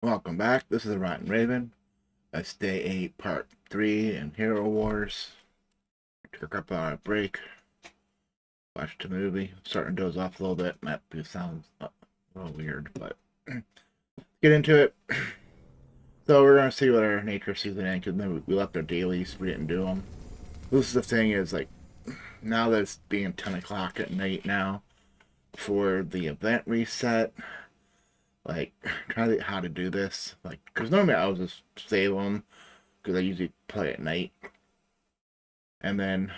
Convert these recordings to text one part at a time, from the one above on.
Welcome back. This is the Rotten Raven. That's day 8, part 3 in Hero Wars. Took a couple hour break. Watched a movie. Starting to doze off a little bit. Might be sounds a little weird, but get into it. So we're gonna see what our nature season in because we left our dailies. We didn't do them. This is the thing is like now that it's being 10 o'clock at night now for the event reset. Like trying to how to do this. Like because normally I would just save them because I usually play at night and then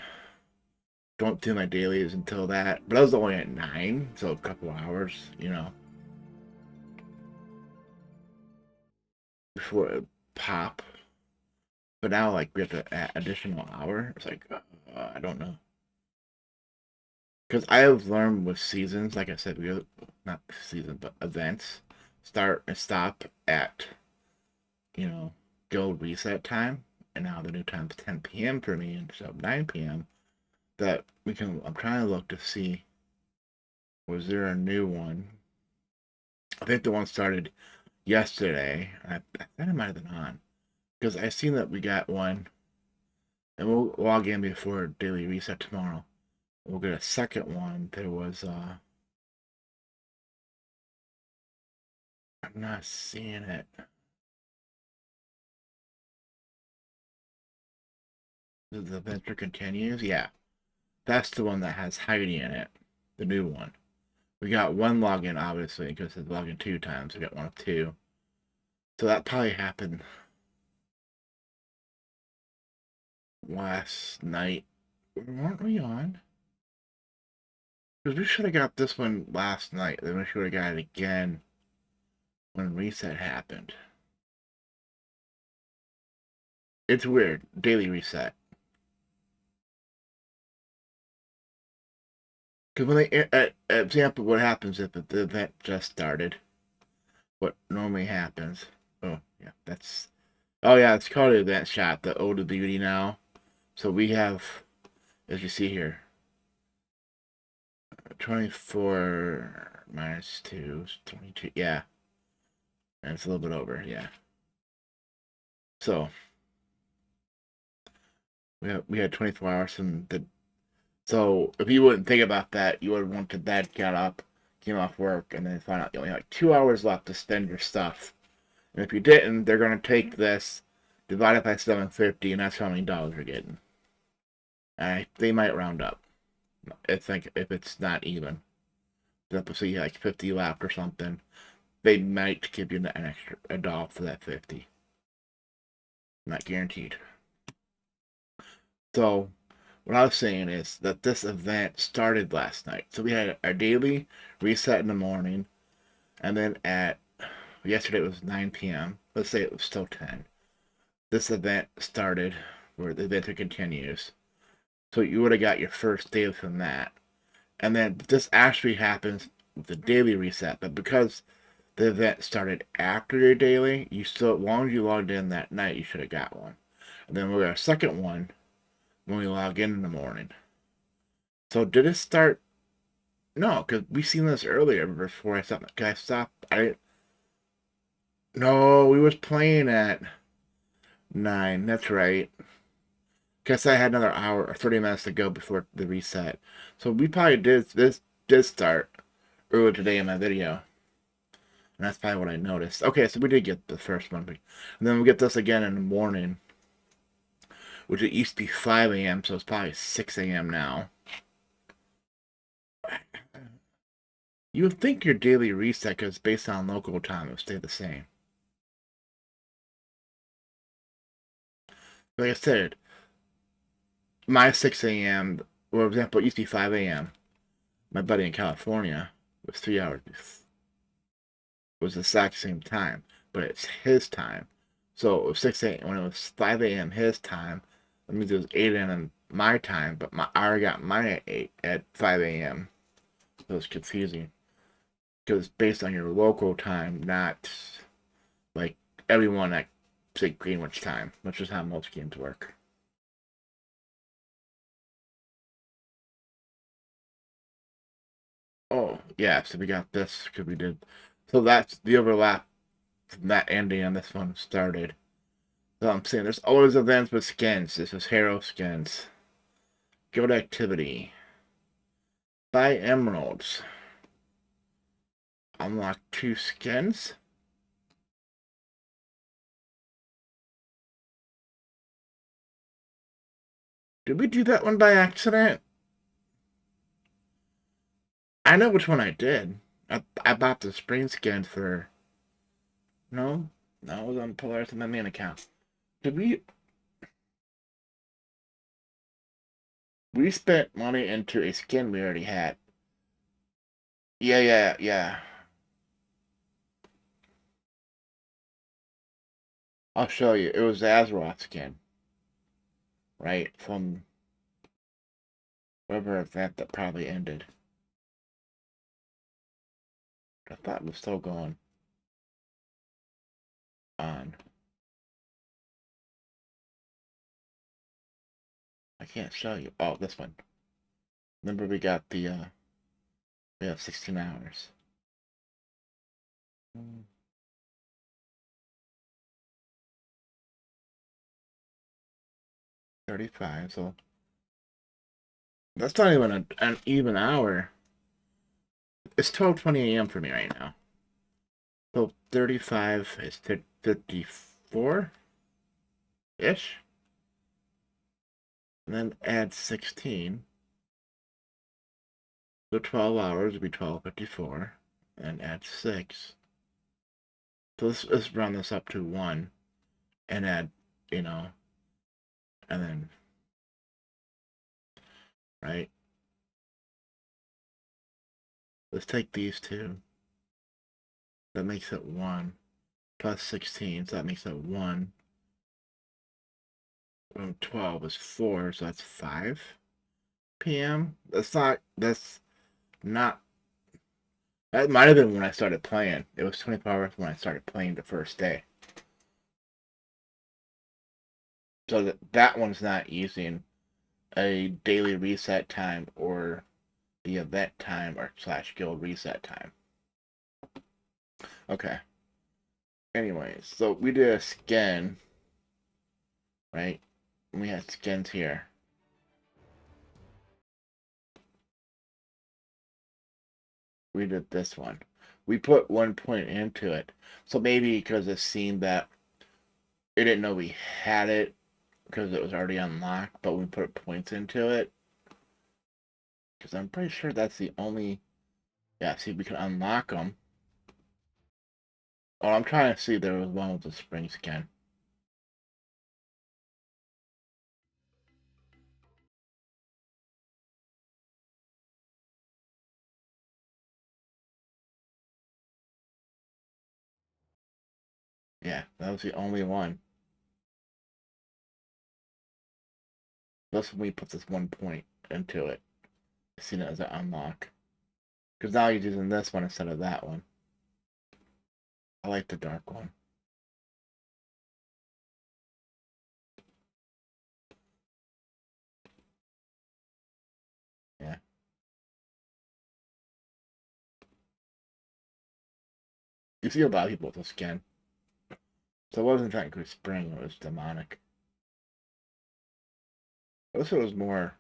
don't do my dailies until that. But I was only at 9, so a couple hours, before it pop. But now, like, we have to add additional hour. It's like, I don't know. Because I have learned with seasons, like I said, we have, not seasons, but events, start and stop at, you know, guild reset time. And now the new time's 10 p.m. for me instead of 9 p.m. That we can, I'm trying to look to see, was there a new one? I think the one started yesterday. I think it might have been on because I seen that we got one, and we'll log in before daily reset tomorrow. We'll get a second one. There was I'm not seeing it. The adventure continues. Yeah, that's the one that has Heidi in it. The new one. We got one login obviously because it's logged in 2 times. We got one of 2. So that probably happened last night. Weren't we on? Because we should have got this one last night. Then we should have got it again when reset happened. It's weird. Daily reset. Because when example, what happens if the event just started? What normally happens? Oh, yeah, that's. Oh, yeah, it's called the event shot, the Ode to Beauty now. So we have, as you see here, 24 minus 2 is 22. Yeah, and it's a little bit over. Yeah. So we had 24 hours from the. So if you wouldn't think about that, you would have went to bed, got up, came off work, and then found out you only had like 2 hours left to spend your stuff. And if you didn't, they're going to take this, divide it by 750, and that's how many dollars you're getting. They might round up. It's like if it's not even. Let's say you have like 50 left or something. They might give you an extra a dollar for that 50. Not guaranteed. So what I was saying is that this event started last night. So we had our daily reset in the morning, and then at yesterday it was 9 p.m. Let's say it was still 10. This event started where the event continues. So you would have got your first daily from that. And then this actually happens with the daily reset, but because the event started after your daily, you still, as long as you logged in that night, you should have got one. And then we got a second one when we log in the morning. So did it start? No, because we seen this earlier before I stopped. Can I stop? I didn't. No, we was playing at 9. That's right. Guess I had another hour or 30 minutes to go before the reset. So we probably did start earlier today in my video. And that's probably what I noticed. Okay, so we did get the first one. And then we get this again in the morning, which it used to be 5 a.m., so it's probably 6 a.m. now. You would think your daily reset, because based on local time, it would stay the same. Like I said, my 6 a.m., for example, it used to be 5 a.m. My buddy in California was 3 hours. It was the exact same time, but it's his time. So it was 6 a.m. when it was 5 a.m. his time. That means it was 8 a.m. my time, but I already got mine at 5 a.m. It was confusing because based on your local time, not like everyone at say Greenwich time, which is how most games work. Oh yeah, so we got this because we did. So that's the overlap. from that ending and this one started. So I'm saying there's always events with skins. This is hero skins. Guild activity. Buy emeralds. Unlock 2 skins. Did we do that one by accident? I know which one I did. I bought the spring skin for... No? No, it was on Polaris and my main account. Did we... We spent money into a skin we already had. Yeah. I'll show you. It was the Azeroth skin. Right? From whatever event that probably ended. I thought it was still going on. I can't show you. Oh, this one. Remember we got the, we have 16 hours. 35, so that's not even an even hour. It's 12:20 a.m. for me right now. So 35 is 54-ish. And then add 16. So 12 hours would be 12:54. And add 6. So let's round this up to 1. And add, and then, right? Let's take these two. That makes it 1. Plus 16, so that makes it 1. 12 is 4, so that's 5 p.m. That's not, that might have been when I started playing. It was 24 hours when I started playing the first day. So that one's not using a daily reset time or the event time or / guild reset time. Okay. Anyways, so we did a skin, right? We had skins here. We did this one. We put 1 point into it. So maybe because it seemed that it didn't know we had it because it was already unlocked, but we put points into it. Because I'm pretty sure that's the only... Yeah, see, we can unlock them. Oh, I'm trying to see if there was one with the spring skin. Yeah, that was the only one. That's when we put this 1 point into it. Seen it as an unlock. Because now you're using this one instead of that one. I like the dark one. Yeah. You see a lot of people with the skin. So it wasn't technically spring, it was demonic. I wish it was more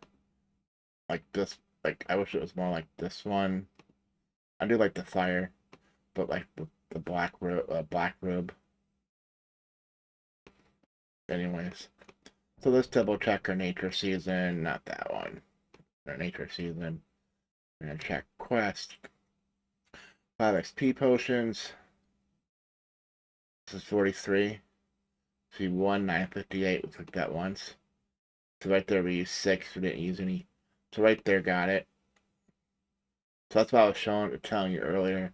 like this. Like, I wish it was more like this one. I do like the fire, but like the black robe. Anyways. So let's double check our nature season. Not that one. Our nature season. We're going to check quest. 5 XP potions. This is 43. See 1, 958. We took that once. So right there we used 6. We didn't use any. So right there got it. So that's why I was telling you earlier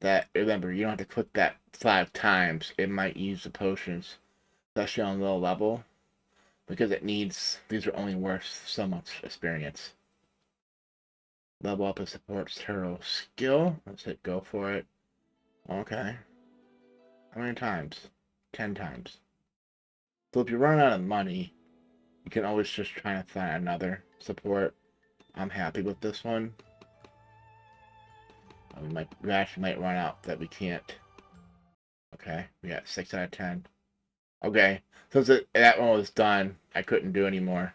that, remember, you don't have to click that 5 times. It might use the potions, especially on low level, because it needs, these are only worth so much experience. Level up and supports hero skill. Let's hit go for it. Okay. How many times? 10 times. So if you run out of money, you can always just try to find another support. I'm happy with this one. We actually might run out that we can't. Okay, we got 6 out of 10. Okay, so that one was done. I couldn't do anymore.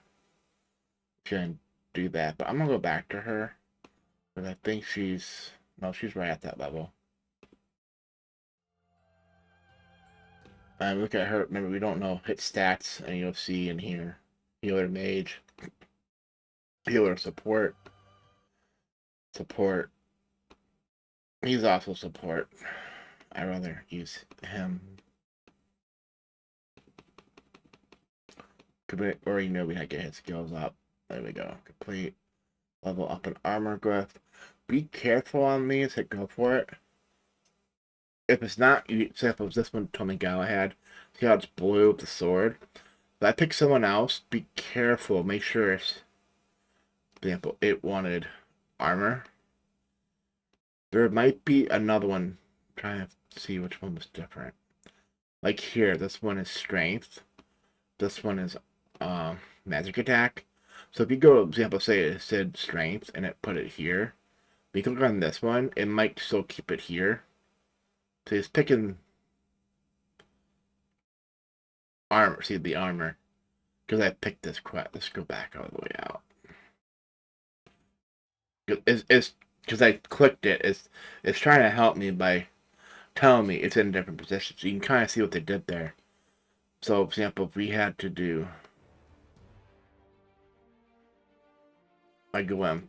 Shouldn't do that, but I'm gonna go back to her because I think she's no, she's right at that level. And look at her. Remember, we don't know hit stats, and you'll see in here healer, mage, healer, support, support. He's also support. I'd rather use him. Or you know we had to get his skills up. There we go. Complete. Level up an armor growth. Be careful on these. Hit go for it. If it's not, you say if it was this one Tommy Galahad, see how it's blue with the sword? If I pick someone else, be careful. Make sure it's, for example, it wanted armor. There might be another one. I'm trying to see which one was different. Like here, this one is strength. This one is magic attack. So if you go, for example, say it said strength and it put it here, if you click on this one, it might still keep it here. So he's picking armor. See the armor. Because I picked this quest. Let's go back all the way out. It's because I clicked it. It's trying to help me by telling me it's in different positions. You can kind of see what they did there. So, for example, if we had to do like for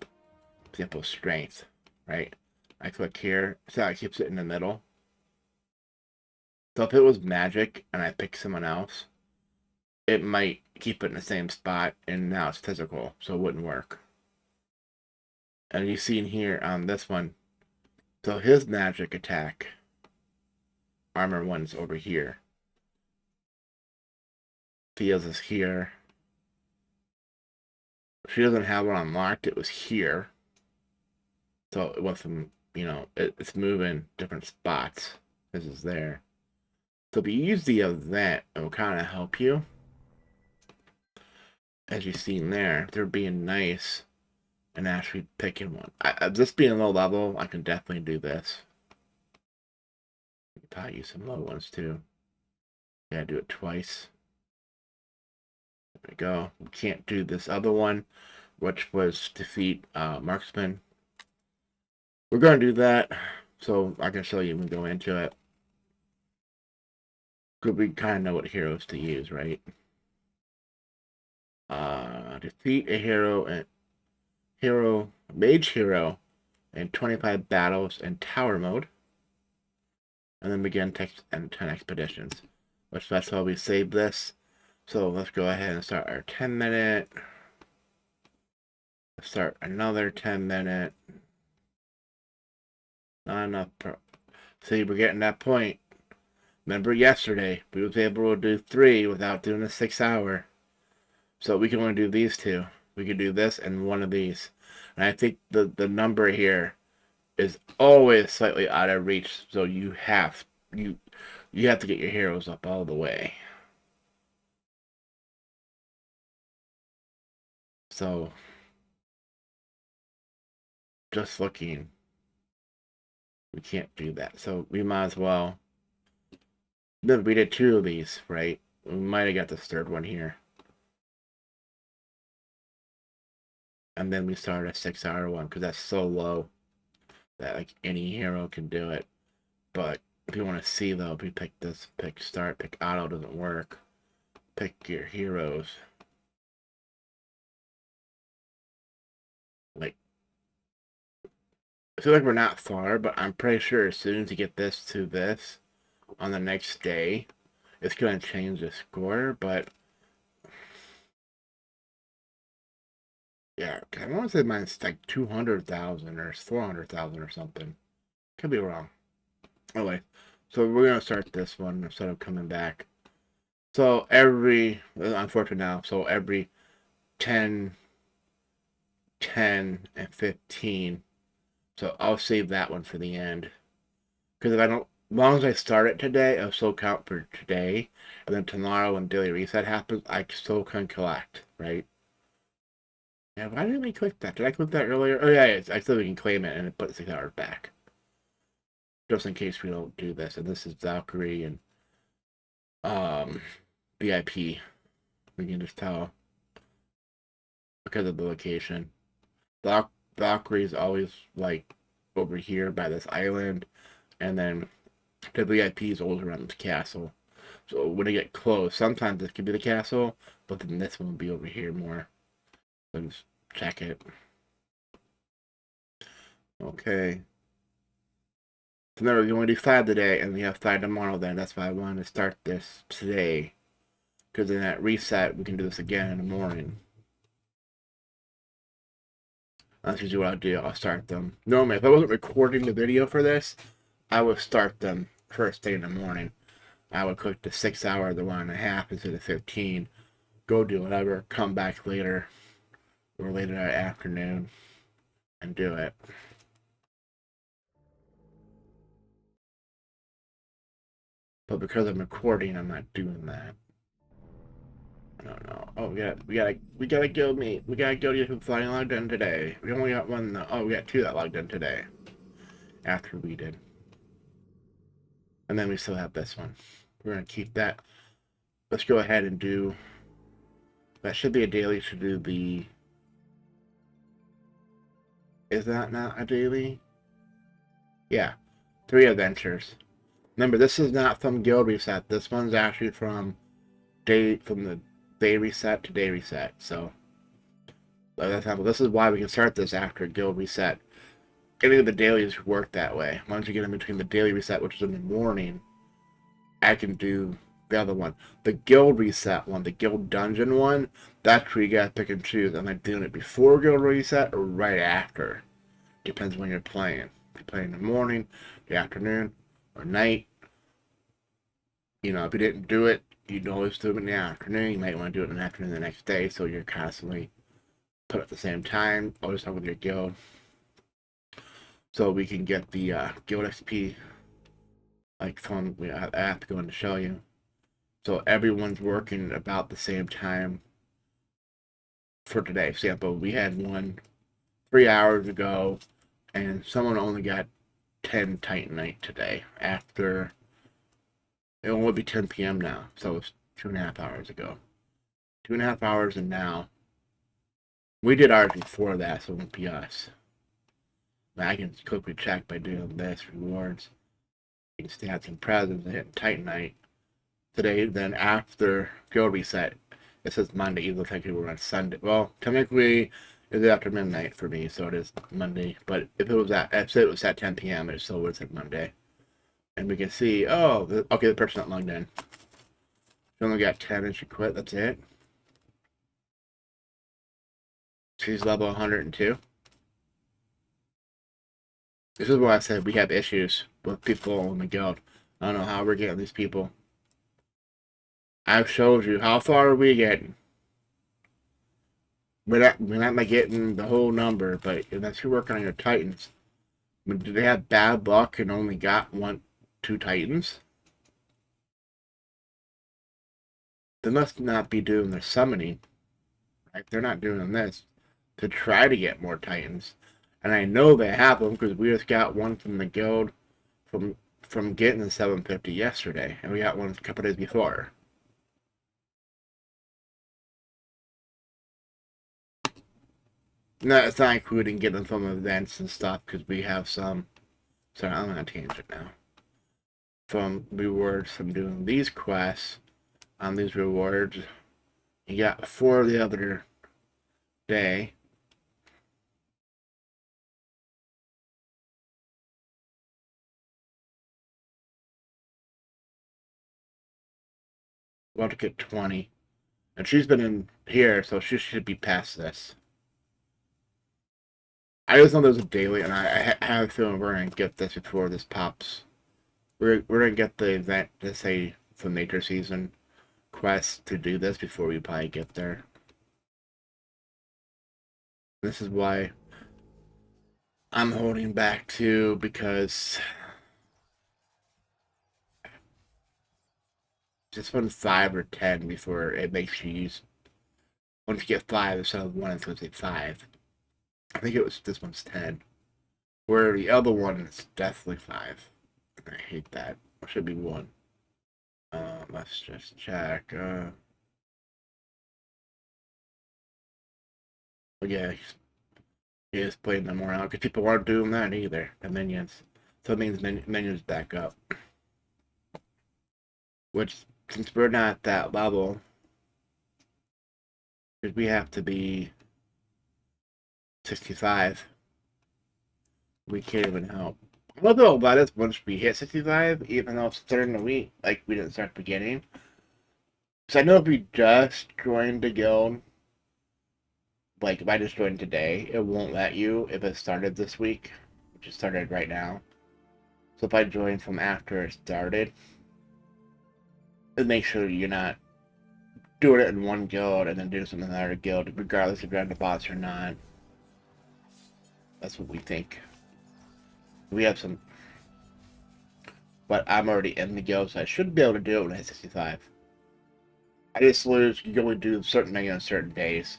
example, strength, right? I click here, so it keeps it in the middle. So if it was magic and I pick someone else, it might keep it in the same spot, and now it's physical, so it wouldn't work. And you see in here on this one, so his magic attack, armor one's over here. Feels is here. She doesn't have one unlocked, it was here. So it went from, it's moving different spots. This is there. So if you use the event, it will kind of help you. As you've seen there, they're being nice and actually picking one. This being low level, I can definitely do this. Probably use some low ones too. Yeah, do it twice. There we go. We can't do this other one, which was defeat marksman. We're going to do that, so I can show you when we go into it. Because we kind of know what heroes to use, right? Defeat a mage hero in 25 battles in tower mode. And then begin 10 expeditions. Which that's why we saved this. So let's go ahead and start our 10-minute. Let's start another 10-minute. Not enough. See, we're getting that point. Remember yesterday, we was able to do 3 without doing a 6-hour. So we can only do these 2. We can do this and one of these. And I think the number here is always slightly out of reach. So you have to get your heroes up all the way. So just looking, we can't do that. So we might as well. Then we did 2 of these, right? We might have got this 3rd one here. And then we started a 6-hour one because that's so low that like any hero can do it. But if you want to see though, if you pick this, pick start, pick auto doesn't work. Pick your heroes. Like, I feel like we're not far, but I'm pretty sure as soon as you get this to this on the next day, it's going to change the score, but yeah, I want to say mine's like 200,000 or 400,000 or something. Could be wrong. Anyway, so we're going to start this one instead of coming back. So unfortunately now, so every 10, 10, and 15. So I'll save that one for the end. Because if I don't, as long as I start it today, I'll still count for today. And then tomorrow when daily reset happens, I still can collect, right? Yeah, why didn't we click that? Did I click that earlier? Oh yeah, I still can claim it and it puts 6 hours back. just in case we don't do this. And this is Valkyrie and VIP. We can just tell because of the location. Valkyrie is always like over here by this island, and then the VIP is always around this castle. So when they get close, sometimes this could be the castle, but then this one will be over here more. So just check it. Okay. So remember, we only do 5 today, and we have 5 tomorrow then. That's why I wanted to start this today. Because then at reset, we can do this again in the morning. That's usually what I'll do. I'll start them. Normally, if I wasn't recording the video for this, I would start them first thing in the morning. I would cook the 6 hour, the 1.5 instead of 15. Go do whatever, come back later or later that afternoon and do it. But because I'm recording, I'm not doing that. I don't know. Oh, we gotta go meet. We gotta go get who finally logged in today. We only got one. Oh, we got 2 that logged in today. After we did. And then we still have this one. We're gonna keep that. Let's go ahead and do. That should be a daily to do the. Is that not a daily? Yeah. 3 adventures. Remember, this is not from guild reset. This one's actually from the day reset to day reset. So, like example, this is why we can start this after guild reset. Any of the dailies work that way. Once you get in between the daily reset, which is in the morning, I can do the other one. The guild reset one, the guild dungeon one, that's where you gotta pick and choose. Am I doing it before guild reset or right after? Depends when you're playing. If you're playing in the morning, the afternoon, or night. You know, if you didn't do it, you'd always do it in the afternoon. You might want to do it in the afternoon the next day, so you're constantly put at the same time. Always talk with your guild, so we can get the guild XP. Like from I have to go in to show you. So everyone's working about the same time for today. For example, we had one 3 hours ago, and someone only got 10 Titanite today after. It will be 10 p.m. now, so it's 2.5 hours ago. 2.5 hours, and now we did ours before that, so it won't be us. I can quickly check by doing this rewards, stats and presents, and hitting Titanite today. Then after guild reset, it says Monday. Even though technically we're on Sunday. Well, technically it's after midnight for me, so it is Monday. But if it was at 10 p.m., it still would say Monday. And we can see, oh, okay, the person not logged in. She only got 10 and she quit, that's it. She's level 102. This is why I said we have issues with people in the guild. I don't know how we're getting these people. I've showed you, how far are we getting? We're not getting the whole number, but unless you're working on your Titans. I mean, do they have bad luck and only got 2 Titans? They must not be doing their summoning. Right? They're not doing this to try to get more Titans. And I know they have them because we just got one from the guild from getting the 750 yesterday. And we got one a couple days before. No, it's not including getting from events and stuff because we have some. Sorry, I'm on a tangent now. From rewards from doing these quests on these rewards. You got 4 the other day. We'll have to get 20. And she's been in here, so she should be past this. I just know there's a daily, and I have a feeling we're going to get this before this pops. We're going to get the event, let's say, from Nature Season quest to do this before we probably get there. This is why I'm holding back too, because just one 5 or 10 before it makes you use. Once you get 5 instead of 1, it's going to say 5. I think this one's 10. Where the other one is definitely 5. I hate that. It should be 1. Let's just check. Yeah, he is playing them more out because people aren't doing that either. The minions. So it means minions back up. Which, since we're not at that level, because we have to be 65, we can't even help. I don't know about us once we hit 65, even though it's starting the week, like we didn't start beginning. So I know if we just joined the guild, like if I just joined today, it won't let you if it started this week, which it started right now. So if I join from after it started, it makes sure you're not doing it in one guild and then doing something in another guild, regardless if you're on the bots or not. That's what we think. We have some, but I'm already in the guild, so I should be able to do it when I hit 65. I just lose. You can only do certain things on certain days.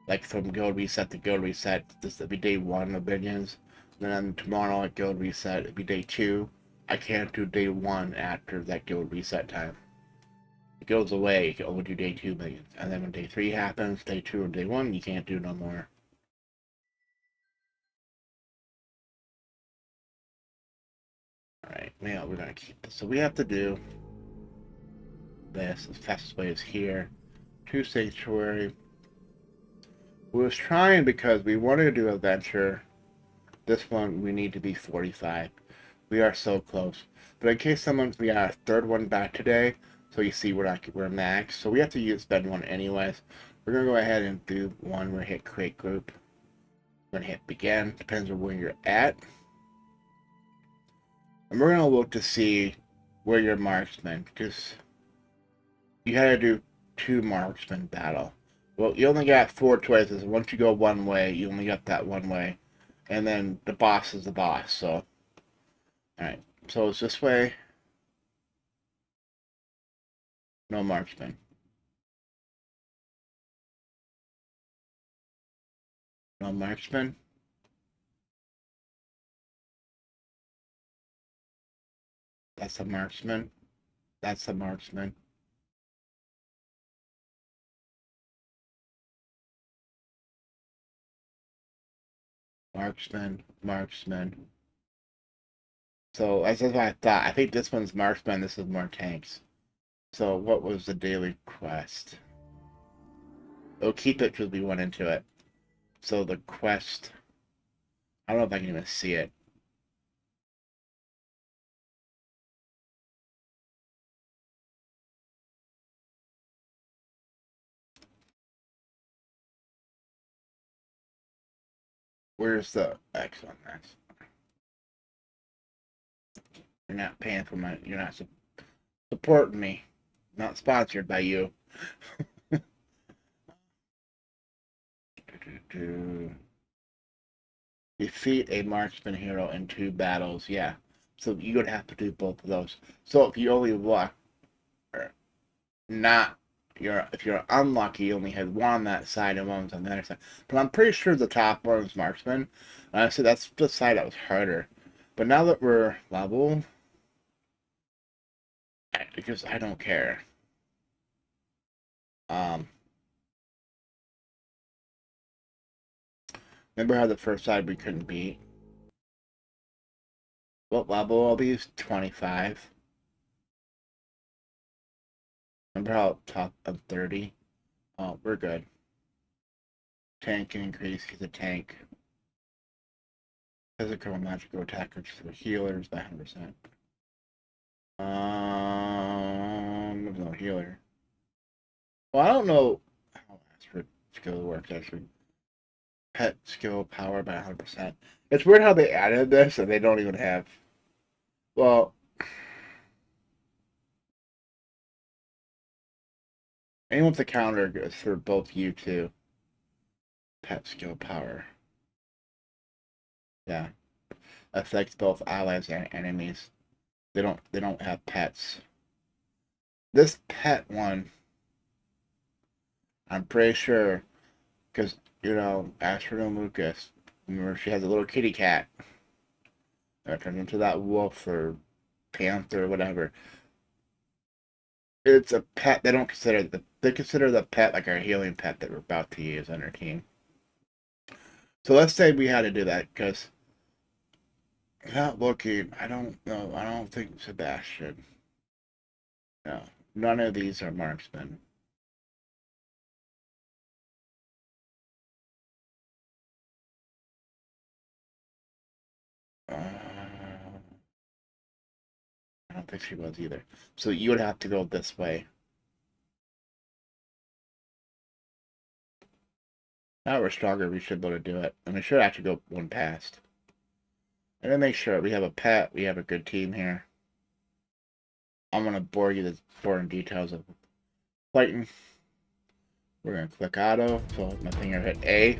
Like from guild reset to guild reset, this will be day 1 of minions. Then tomorrow at guild reset, it'll be day 2. I can't do day 1 after that guild reset time. It goes away, you can only do day 2 minions. And then when day 3 happens, day 2 or day 1, you can't do no more. Alright, now we're gonna keep this. So we have to do this. The fastest way is here. To Sanctuary. We was trying because we wanted to do Adventure. This one, we need to be 45. We are so close. But in case we got our 3rd one back today, so you see we're max. So we have to spend 1 anyways. We're going to go ahead and do 1. We're going to hit Create Group. We're going to hit Begin. Depends on where you're at. And we're going to look to see where your marksman, because you had to do 2 marksman battle. Well, you only got 4 choices. Once you go one way, you only got that one way. And then the boss is the boss, so. Alright, so it's this way. No marksman. No marksman. That's a marksman. That's a marksman. Marksman. Marksman. So that's what I thought. I think this one's marksman. This is more tanks. So what was the daily quest? Oh, keep it because we went into it. So the quest. I don't know if I can even see it. Where's the X on this? You're not paying for my. You're not supporting me. Not sponsored by you. Defeat a marksman hero in 2 battles. Yeah. So you would have to do both of those. So if you only walk, not if you're unlucky, you only had 1 on that side and 1 on the other side. But I'm pretty sure the top one is marksman. So that's the side that was harder. But now that we're level, because I don't care. Um, Remember how the first side we couldn't beat? What level are these? 25. Remember how top of 30? Oh, we're good. Tank can increase. He's a tank. Physical and magical attackers for healers by 100%. There's no healer. Well, I don't know how Astrid skill works actually. Pet skill power by 100%. It's weird how they added this and they don't even have. Well, anyone with a counter goes for both you two. Pet skill power. Yeah, affects both allies and enemies. They don't have pets. This pet one, I'm pretty sure, because Astrid and Lucas, remember she has a little kitty cat. Or turn into that wolf or panther or whatever. It's a pet. They don't consider they consider the pet like our healing pet that we're about to use on our team. So let's say we had to do that because without looking, I don't know. I don't think Sebastian. No, none of these are marksmen. I don't think she was either. So you would have to go this way. Now we're stronger. We should be able to do it. And we should actually go one past. And then make sure we have a pet. We have a good team here. I'm going to bore you the boring details of fighting. We're going to click auto. So my finger hit A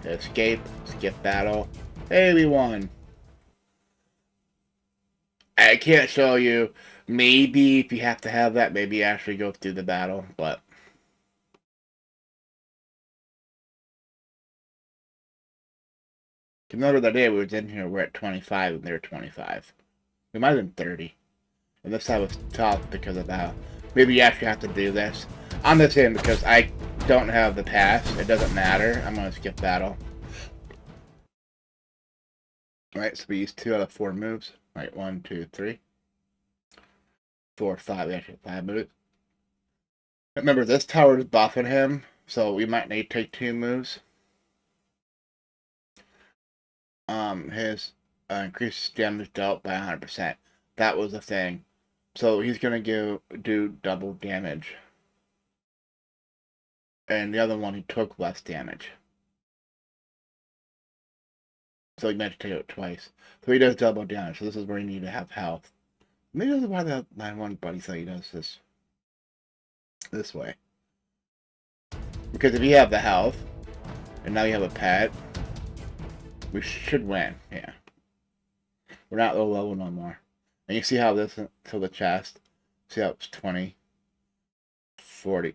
to escape. Skip battle. Hey, we won. I can't show you. Maybe if you have to have that, maybe actually go through the battle. But remember the day we was in here, we're at 25 and they're 25. We might have been 30. And this time was tough because of that. Maybe you actually have to do this. I'm just saying because I don't have the pass. It doesn't matter. I'm going to skip battle. Alright, so we use 2 out of 4 moves. Alright, 1, 2, 3, 4, 5. We actually have 5 moves. Remember, this tower is buffing him, so we might need to take 2 moves. His increases damage dealt by 100%. That was the thing. So he's going to do double damage. And the other one, he took less damage. So he meant to take it twice. So he does double damage. So this is where you need to have health. Maybe that's why the 9-1 buddy said he does this way. Because if you have the health, and now you have a pet, we should win. Yeah. We're not low level no more. And you see how this to the chest. See how it's 20, 40.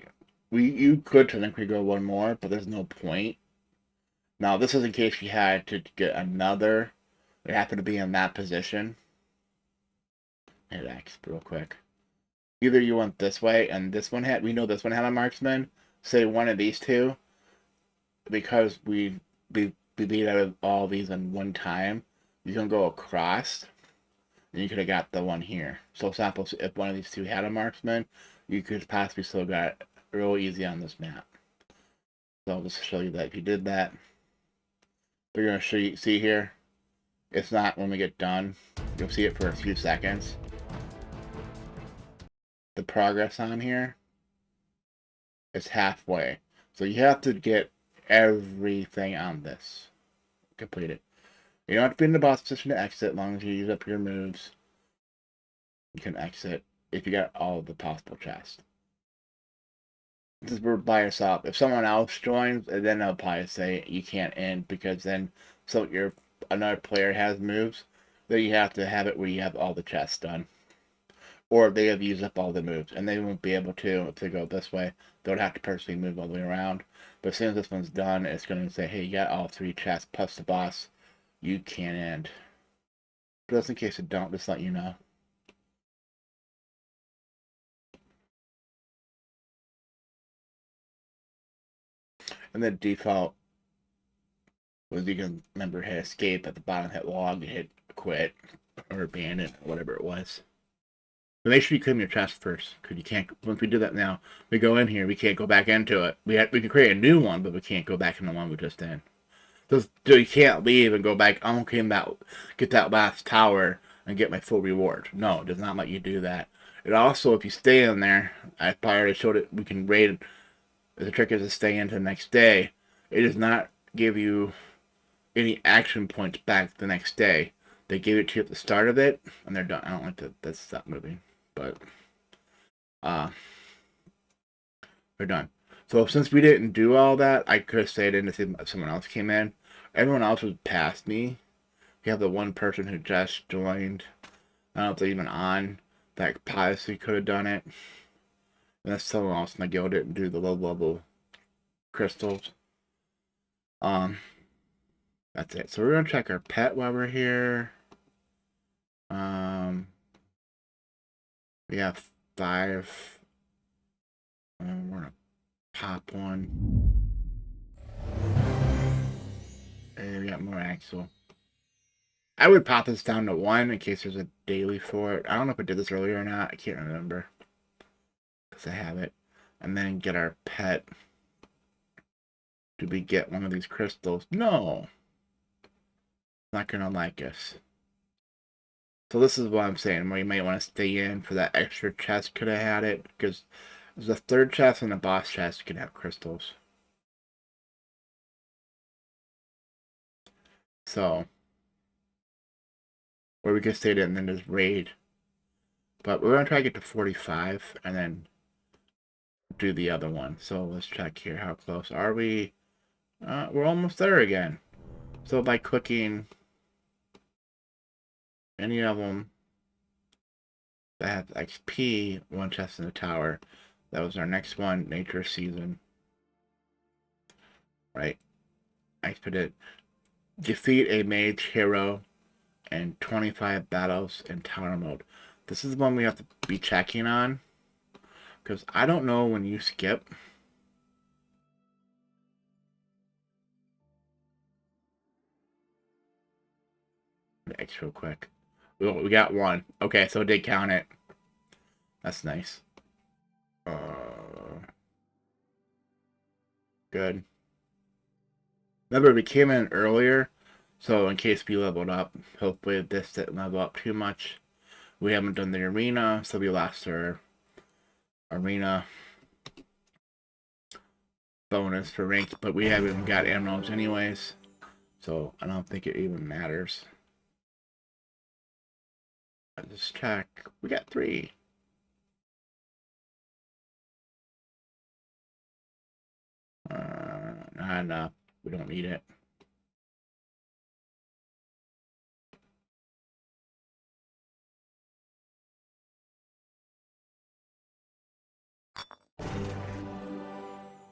You could technically go one more, but there's no point. Now this is in case you had to get another. It happened to be in that position. Hit X real quick. Either you went this way, and this one had. We know this one had a marksman. Say one of these two, because we beat out of all these in one time. You can go across, and you could have got the one here. So, example, if one of these two had a marksman, you could possibly still got it real easy on this map. So I'll just show you that if you did that, we're gonna see here. It's not when we get done. You'll see it for a few seconds. The progress on here is halfway. So you have to get everything on this completed. You don't have to be in the boss position to exit as long as you use up your moves. You can exit if you got all of the possible chests. Since we're by yourself, if someone else joins, then they'll probably say you can't end because then another player has moves, then you have to have it where you have all the chests done. Or they have used up all the moves, and they won't be able to if they go this way. They would have to personally move all the way around. But as soon as this one's done, it's going to say, hey, you got all 3 chests plus the boss. You can't end. But just in case it don't, just let you know. And the default was you can remember hit escape at the bottom, hit log, hit quit, or abandon, or whatever it was. But make sure you claim your chest first, because you can't. Once we do that now, we go in here, we can't go back into it. We can create a new one, but we can't go back into the one we just in. So you can't leave and go back. I'm okay get that last tower and get my full reward. No, it does not let you do that. It also, if you stay in there, I probably already showed it. We can raid. The trick is to stay into the next day. It does not give you any action points back the next day. They give it to you at the start of it, and they're done. I don't like that. That's stop moving, but they're done. So since we didn't do all that, I could have stayed in to see if someone else came in. Everyone else was past me. We have the one person who just joined. I don't know if they're even on. That possibly could have done it. And that's someone else in the guild didn't do the low level crystals. That's it. So we're gonna check our pet while we're here. We have 5. We're gonna pop one. And we got more axle. I would pop this down to 1 in case there's a daily for it. I don't know if I did this earlier or not. I can't remember. Because I have it. And then get our pet. Did we get one of these crystals? No. Not gonna like us. So this is what I'm saying. Where you might want to stay in for that extra chest. Could have had it. Because there's a third chest and a boss chest. You can have crystals. So. Or we could stay there and then just raid. But we're going to try to get to 45 and then do the other one. So let's check here. How close are we? We're almost there again. So by clicking any of them that have XP, one chest in the tower. That was our next one, Nature Season. Right. I put it. Defeat a mage hero and 25 battles in tower mode. This is the one we have to be checking on. Because I don't know when you skip. X real quick. We got 1. Okay, so it did count it. That's nice. Good. Remember, we came in earlier, so in case we leveled up, hopefully this didn't level up too much. We haven't done the arena, so we lost our arena bonus for rank, but we haven't got emeralds anyways, so I don't think it even matters. Let's check. We got 3. Not enough. We don't need it.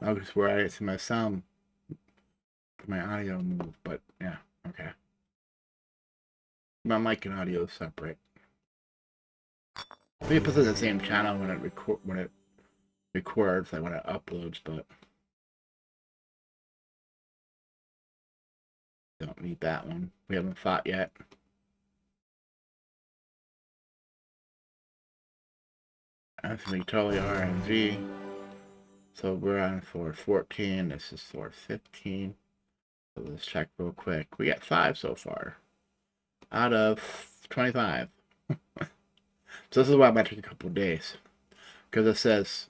I was where I see my sound, my audio move, but yeah, okay. My mic and audio is separate. Maybe it puts it in the same channel when it records, like when it uploads, but don't need that one. We haven't fought yet. That's gonna be totally RNG. So we're on floor 14. This is floor 15. So let's check real quick. We got 5 so far out of 25. So this is why it might take a couple days, because it says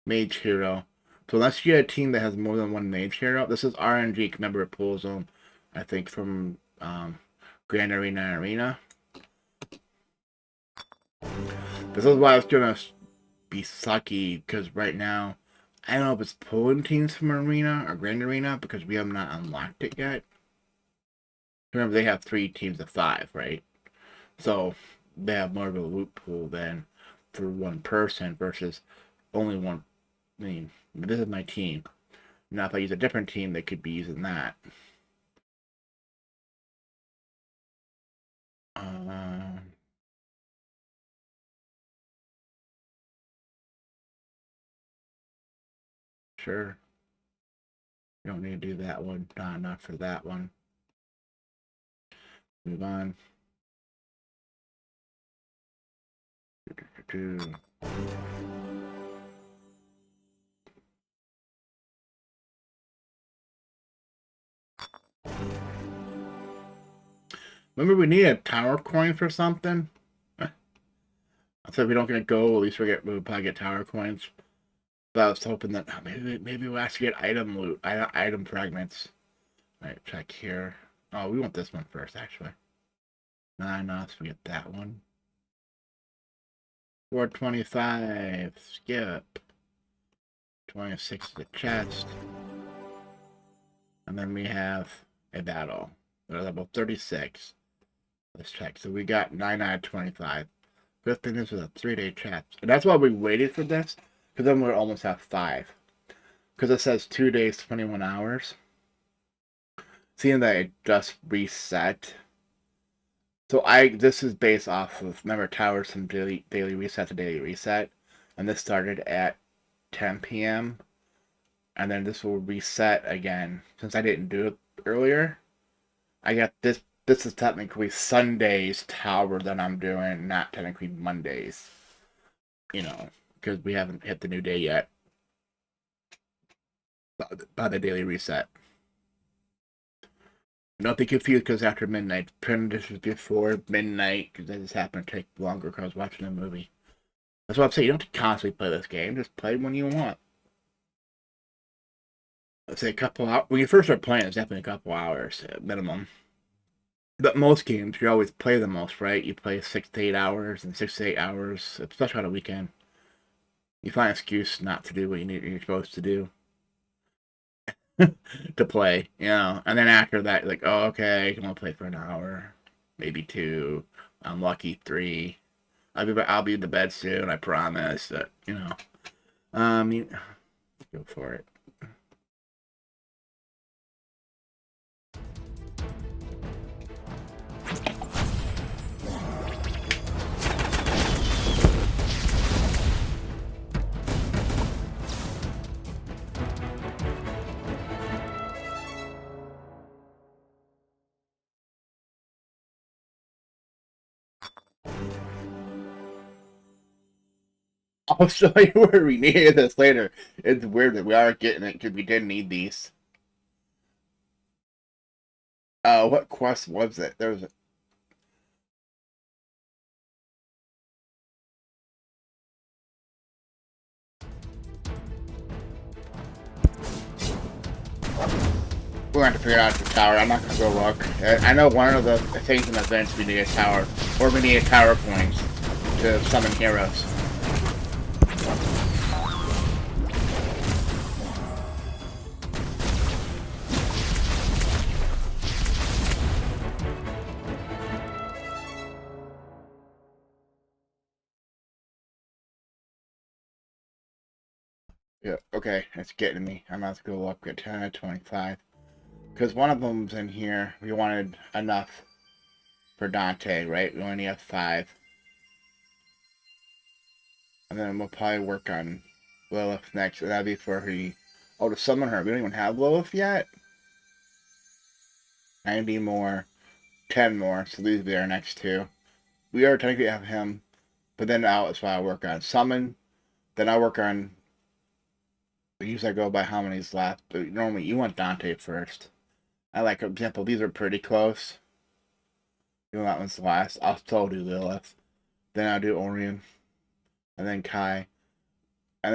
mage hero. So unless you get a team that has more than 1 mage hero, this is RNG. Remember, it pulls them, I think, from Grand Arena Arena. This is why it's gonna be sucky, because right now, I don't know if it's pulling teams from Arena or Grand Arena, because we have not unlocked it yet. Remember, they have 3 teams of 5, right? So they have more of a loot pool than for 1 person versus only 1. I mean, this is my team. Now, if I use a different team, they could be using that. Sure. You don't need to do that one. Not enough for that one. Move on. Remember, we need a tower coin for something? So if we don't get gold, at least we'll probably get tower coins. But I was hoping that maybe we'll actually get item loot, item fragments. Alright, check here. Oh, we want this one first, actually. No, so we get that one. 425, skip. 26 the chest. And then we have a battle. We're level 36. Let's check. So we got 9 out of 25. Good thing this was a 3-day chest. And that's why we waited for this. Because then we're almost at 5. Because it says 2 days, 21 hours. Seeing that it just reset. So this is based off of, remember, Towers from Daily Reset to Daily Reset, and this started at 10 p.m. and then this will reset again since I didn't do it earlier. I got this. This is technically Sunday's tower that I'm doing, not technically Mondays. You know, because we haven't hit the new day yet by the daily reset. Don't be confused because after midnight. This was before midnight because that just happened to take longer because I was watching a movie. That's what I'm saying. You don't have to constantly play this game. Just play when you want. Let's say a couple hours. When you first start playing, it's definitely a couple hours minimum. But most games, you always play the most, right? You play 6 to 8 hours and 6 to 8 hours, especially on a weekend. You find an excuse not to do what you're supposed to do to play, you know. And then after that, you're like, oh, okay, I can only play for an hour, maybe 2. I'm lucky 3. I'll be in the bed soon. I promise. You know, you, go for it. I'll show you where we needed this later. It's weird that we are getting it because we did need these. What quest was it? There was a... We're going to have to figure out the tower. I'm not going to go look. I know one of the things in the events we need a tower, or we need tower points to summon heroes. Yeah, okay, it's getting me. I'm about to go look at 10 to 25. Because one of them's in here. We wanted enough for Dante, right? We only have 5. And then we'll probably work on Lilith next. That'd be for her. Oh, to summon her. We don't even have Lilith yet? 90 more. 10 more. So these will be our next 2. We are technically have him. But then out is what I work on. Summon. Then I work on... Usually I go by how many's left. But normally you want Dante first. I like, for example, these are pretty close. You know, that one's the last. I'll still do Lilith. Then I'll do Orion. And then Kai. And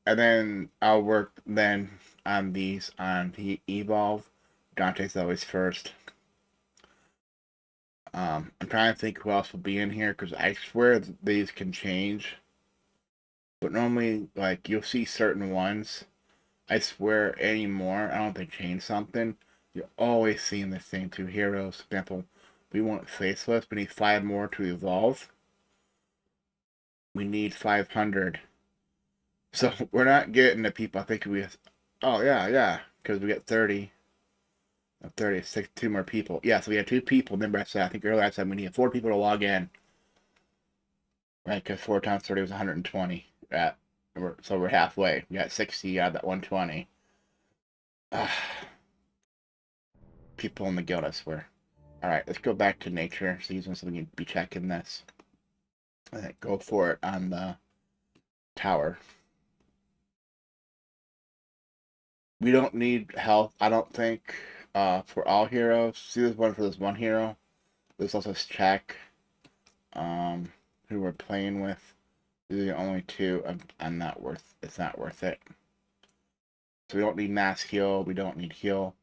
then I'll work then on these on the Evolve. Dante's always first. I'm trying to think who else will be in here because I swear these can change. But normally, like, you'll see certain ones. I swear anymore, I don't think they change something. You're always seeing the same 2 heroes. For example, we want Faceless. We need 5 more to evolve. We need 500. So we're not getting the people. I think we have... Oh, yeah. Because we got 30. 36, 2 more people. Yeah, so we had 2 people. Remember I said, I think earlier I said we need 4 people to log in. Right, because 4 times 30 was 120. So we're halfway. We got 60 out of that 120. People in the guild, I swear. Alright, let's go back to nature. So using something to be checking this. Alright, go for it on the tower. We don't need health, I don't think, for all heroes. See, there's one for this one hero. Let's also check who we're playing with. These are the only 2. It's not worth it. So we don't need mass heal. We don't need heal.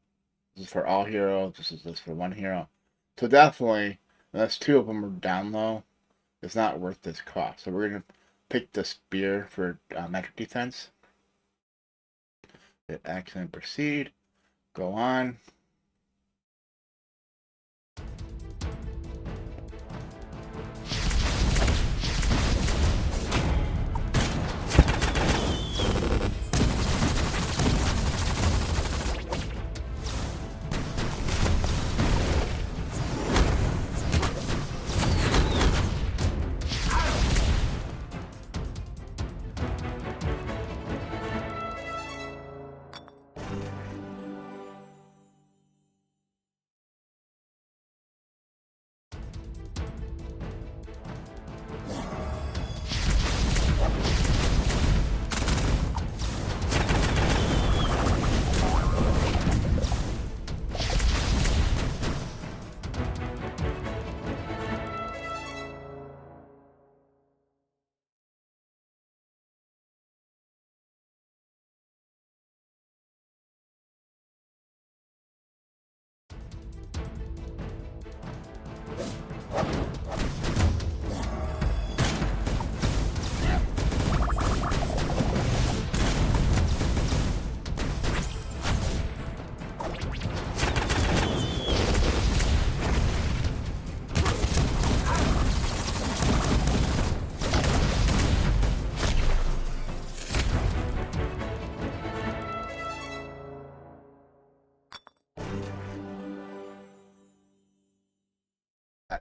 This is for all heroes. This is for one hero. So definitely, unless 2 of them are down low, it's not worth this cost. So we're going to pick the spear for magic defense. Hit X and proceed. Go on.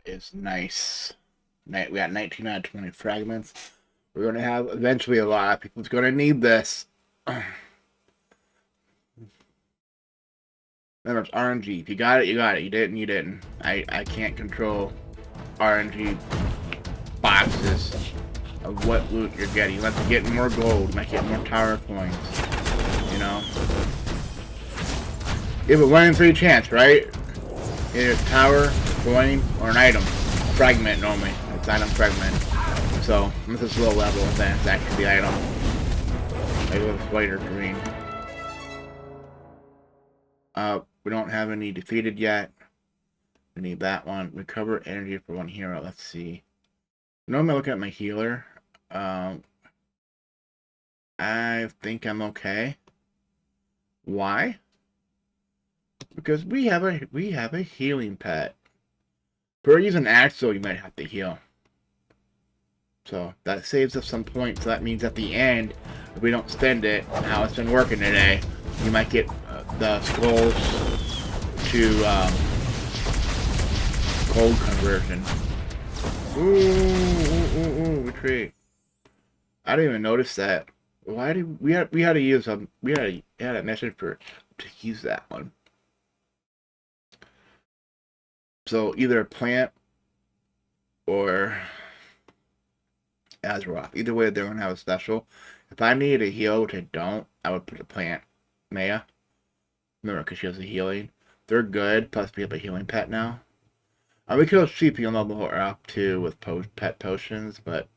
is nice. We got 19 out of 20 fragments. We're going to have eventually a lot of people's going to need this. Remember, it's RNG. If you got it, you got it. You didn't, you didn't. I can't control RNG boxes of what loot you're getting. You might be getting more gold. You might get more tower coins. You know? You have a 1 in 3 chance, right? Either tower, coin, or an item. Fragment, normally. It's item fragment. So, this is low level, then it's actually the item. Maybe it's white or green. We don't have any defeated yet. We need that one. Recover energy for 1 hero. Let's see. Normally I look at my healer. I think I'm okay. Why? Because we have a healing pet. For using Axel, you might have to heal. So that saves us some points. So that means at the end, if we don't spend it, how it's been working today, you might get the skulls to gold conversion. Ooh, retreat. I didn't even notice that. Why did we had to use we had a message to use that one. So either a plant or Azeroth. Either way, they're gonna have a special. If I needed a heal, which I don't, I would put a plant. Maya. Remember, because she has a healing. They're good, plus we have a healing pet now. We could also see people level her up too with pet potions, but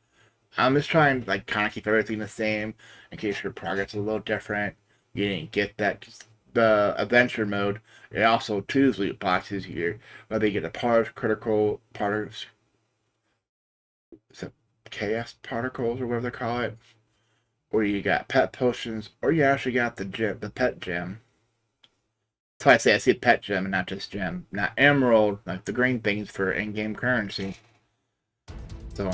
I'm just trying to like kind of keep everything the same in case your progress is a little different. You didn't get that. The adventure mode, it also chooses loot boxes here, whether you get a critical chaos particles or whatever they call it, or you got pet potions, or you actually got the pet gem. That's why I say I see a pet gem and not just gem, not emerald, like the green things for in-game currency. So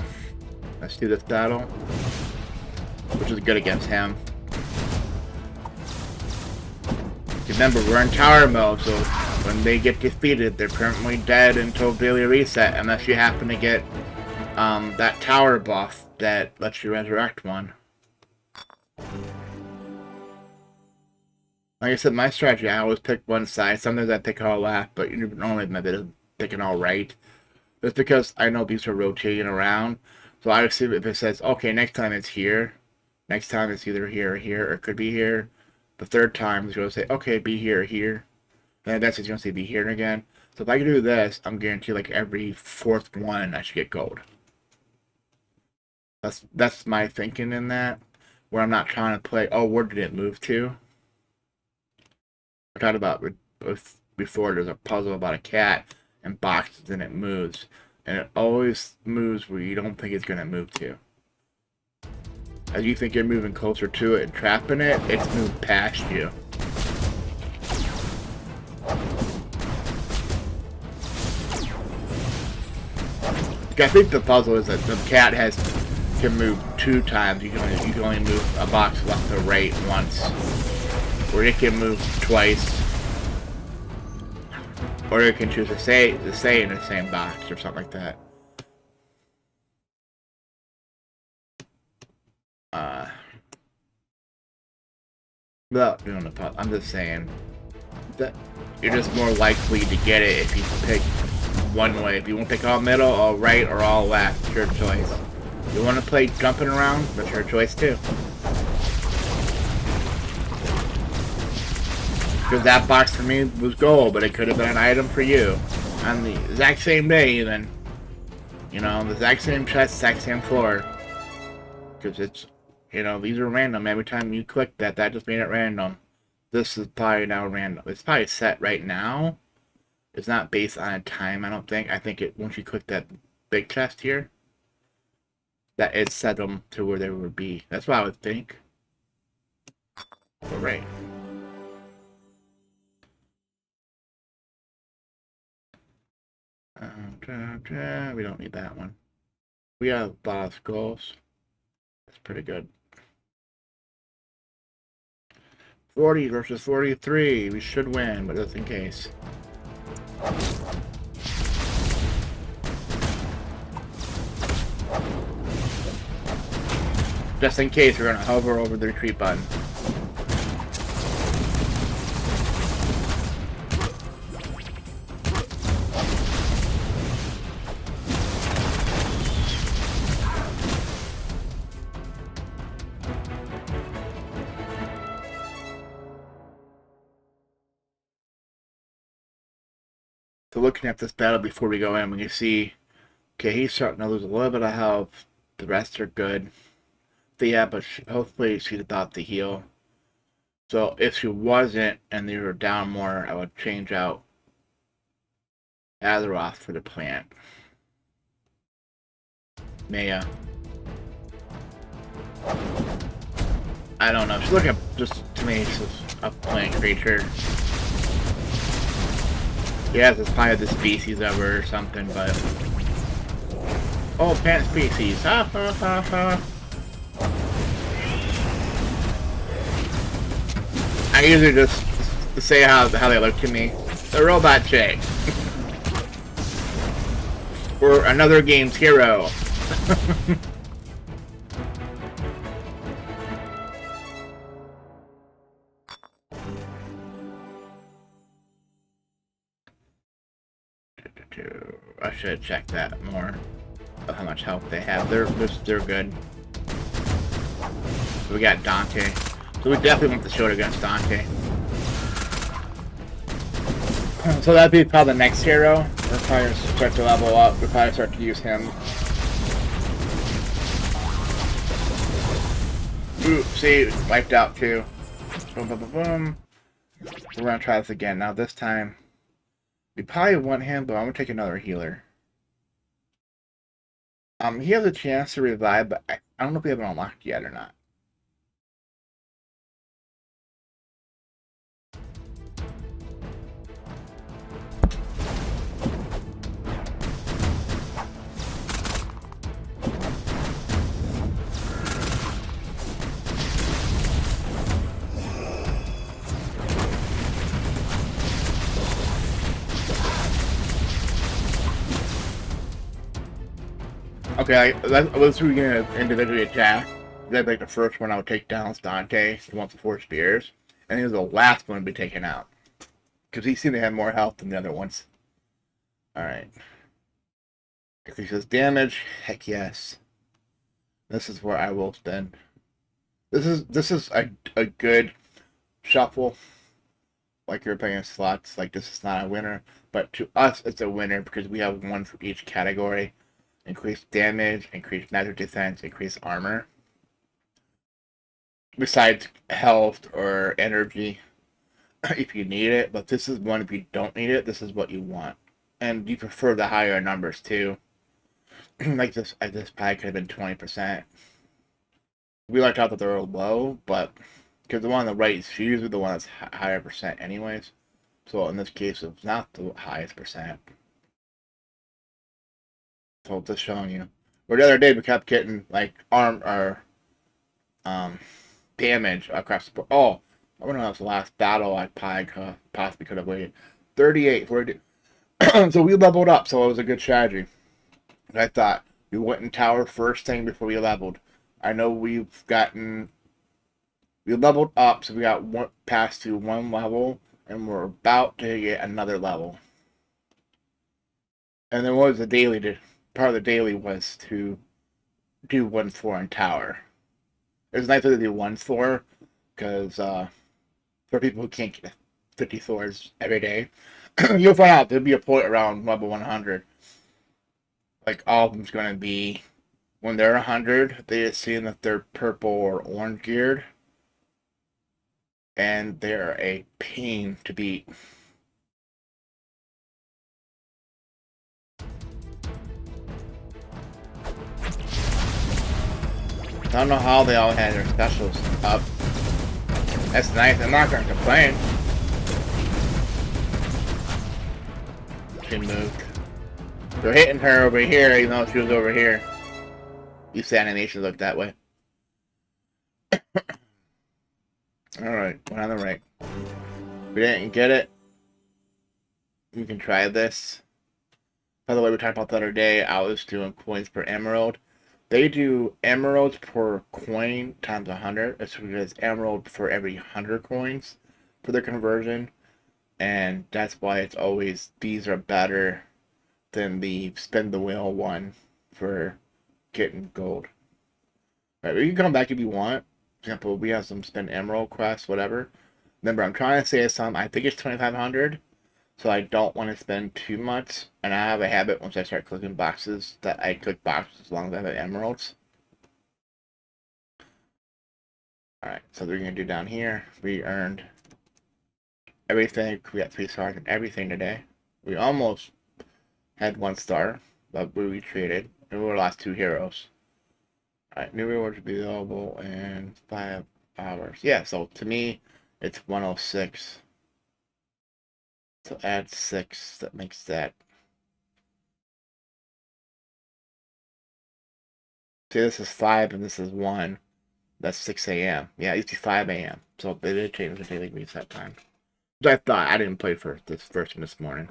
let's do this battle, which is good against him. Remember, we're in tower mode, so when they get defeated, they're permanently dead until daily reset, unless you happen to get that tower buff that lets you resurrect one. Like I said, my strategy, I always pick one side. Sometimes I pick all left, but normally my bit is picking all right. Just because I know these are rotating around. So I see if it says, okay, next time it's here. Next time it's either here or here, or it could be here. The third time it's going to say, okay, be here or here. And that's it's going to say be here again. So if I can do this, I'm guaranteed like every 4th one I should get gold. That's my thinking in that. Where I'm not trying to play, oh, where did it move to? I talked about before, there's a puzzle about a cat and boxes and it moves. And it always moves where you don't think it's going to move to. As you think you're moving closer to it and trapping it, it's moved past you. I think the puzzle is that the cat can move 2 times. You can only move a box left or right once. Or it can move twice. Or it can choose to stay in the same box or something like that. Without doing the puzzle, I'm just saying that you're just more likely to get it if you pick one way. If you want to pick all middle, all right, or all left, it's your choice. If you want to play jumping around, that's your choice too. Because that box for me was gold, but it could have been an item for you. On the exact same day even. You know, the exact same chest, exact same floor. Because it's, you know, these are random. Every time you click that just made it random. This is probably now random. It's probably set right now. It's not based on a time, I don't think. I think once you click that big chest here, that it set them to where they would be. That's what I would think. But right. We don't need that one. We have a lot of skulls. That's pretty good. 40 versus 43. We should win, but just in case. Just in case, we're gonna hover over the retreat button. So looking at this battle before we go in, we can see, okay, he's starting to lose a little bit of health. The rest are good. But yeah, but hopefully she's about to heal. So if she wasn't and they were down more, I would change out Azeroth for the plant. Maya. I don't know. She's looking just to me, she's a plant creature. Yeah, it's probably the species of her or something, but... Oh, plant species. Ha ha ha ha. I usually just say how they look to me. The robot chick. Or another game's hero. I should check that more. Of how much health they have. They're good. So we got Dante. So we definitely want the shield against Dante. So that'd be probably the next hero. We'll probably start to level up. We'll probably start to use him. Ooh, see, wiped out too. Boom, boom, boom, boom. We're gonna try this again. Now this time, we probably want him, but I'm gonna take another healer. He has a chance to revive, but I don't know if we have it unlocked yet or not. Okay, let's we gonna individually attack. That'd be like the first one I would take down is Dante. He wants the 4 spears. And he was the last one to be taken out. Because he seemed to have more health than the other ones. Alright. Increases damage. Heck yes. This is where I will spend. This is a good shuffle. Like you're playing slots. Like this is not a winner. But to us it's a winner because we have one for each category. Increase damage, increase magic defense, increase armor. Besides health or energy, if you need it. But this is one if you don't need it, this is what you want. And you prefer the higher numbers too. Like this pack could have been 20%. We like out that they're low, but because the one on the right is usually the one that's higher percent anyways. So in this case, it's not the highest percent. So just showing you. Where the other day we kept getting like arm or damage across the board. Oh, I wonder if that was the last battle I possibly could have waited. 38, 40. So we leveled up, so it was a good strategy. I thought we went in tower first thing before we leveled. I know we leveled up, so we got past to one level, and we're about to get another level. And then what was the daily? Part of the daily was to do 1 floor in tower. It was nicer to do 1 floor, because for people who can't get 50 floors every day, you'll find out there'll be a point around level 100. Like all of them's going to be, when they're 100, they assume that they're purple or orange geared. And they're a pain to beat. I don't know how they all had their specials up. That's nice. I'm not going to complain. She moved. They're hitting her over here, even though she was over here. Used to animations look that way. Alright, we're on the right. If we didn't get it, we can try this. By the way, we talked about the other day, I was doing coins per emerald. They do emeralds per coin times 100. It's because emerald for every 100 coins for the conversion. And that's why it's always, these are better than the spin the wheel one for getting gold. Right, we can come back if you want. For example, we have some spin emerald quests, whatever. Remember, I'm trying to save some. I think it's 2,500, so I don't want to spend too much. And I have a habit once I start clicking boxes that I click boxes as long as I have emeralds. Alright, so we're going to do down here. We earned everything. We got 3 stars and everything today. We almost had 1 star, but we retreated. And we lost 2 heroes. Alright, new rewards will be available in 5 hours. Yeah, so to me, it's 106. So add 6, that makes that. See, this is 5 and this is 1. That's 6 a.m. Yeah, it used to be 5 a.m. So they did change the daily reset time. But I thought I didn't play for this first one this morning.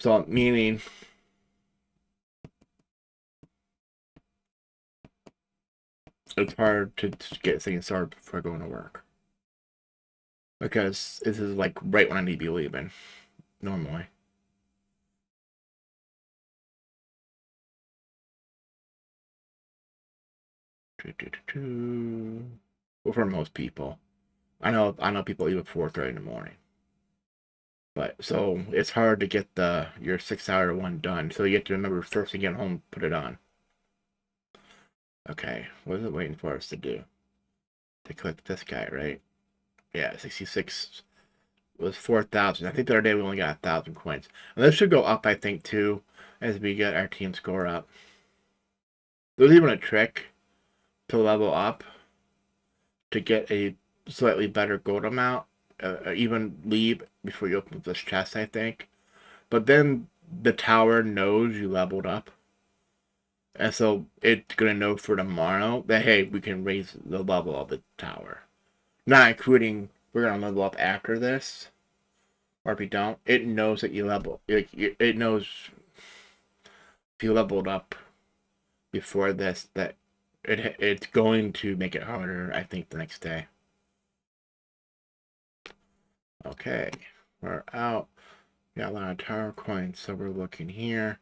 So, meaning it's hard to get things started before going to work. Because this is like right when I need to be leaving, normally. Well, for most people. I know people leave at 4:30 in the morning. But so it's hard to get your 6-hour one done. So you have to remember first to get home, put it on. Okay, what is it waiting for us to do? To click this guy, right? Yeah, 66 was 4,000. I think the other day we only got 1,000 coins. And this should go up, I think, too, as we get our team score up. There's even a trick to level up to get a slightly better gold amount. Even leave before you open this chest, I think. But then the tower knows you leveled up. And so it's going to know for tomorrow that, hey, we can raise the level of the tower. Not including, we're going to level up after this. Or if you don't, it knows that you level. It knows if you leveled up before this, that it's going to make it harder, I think, the next day. Okay, we're out. We got a lot of tower coins, so we're looking here.